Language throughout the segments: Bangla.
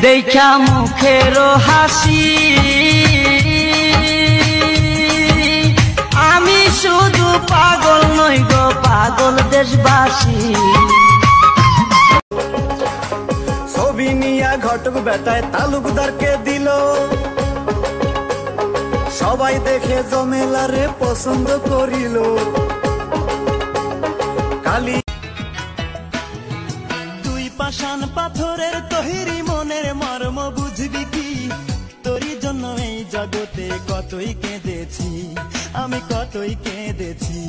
দেখা মুখের হাসি আমি শুধু পাগল নই গো পাগল দেশবাসী। ছবি নিয়া ঘটক বেটায় তালুকদারকে দিল, সবাই দেখে জমেলারে পছন্দ করিল। কালি তুই পাষাণ পাথরের তৈরি মনের মর্ম বুঝবি কি? তোরই জন্য এই জগতে কতই কেঁদেছি, আমি কতই কেঁদেছি।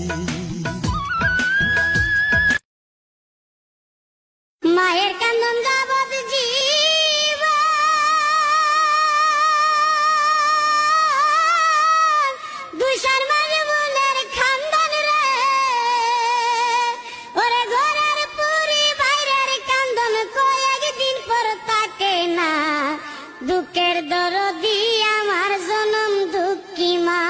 মায়ের কান্দন যাবত জীবন, দুইশার মাঝে বোনের খানদান রে, ওরে ঘরের পুরি বাইরের কান্দন কয়েকদিন পর তাকে না। দুঃখের দরদি আমার জনম দুঃখী মা।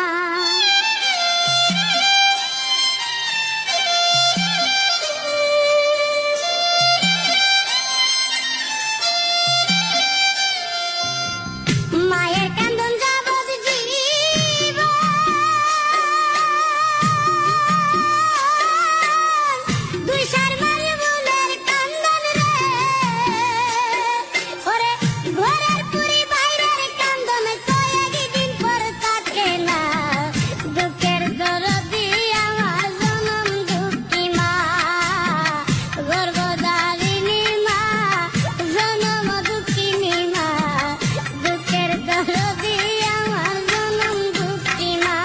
মায়ের কান্দন যাবত জীবন, দুইশার মাঝে বোনের কান্দন রে, ওরে ঘরের পুরি বাইরের কান্দন কয়েকদিন পর তাকে না। দুঃখের দরদি আমার জনম দুঃখী মা, গর্ভধারিণী মা, জনম দুঃখিনী মা। দুঃখের দরদি আমার জনম দুঃখী মা।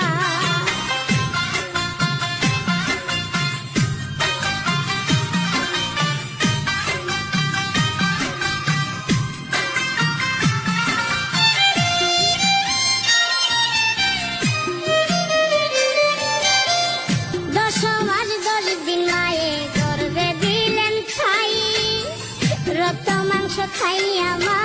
দশ মাস 10 দিন মায়ে গর্ভে দিলেন ঠাই, রক্ত মাংস খাইয়া মা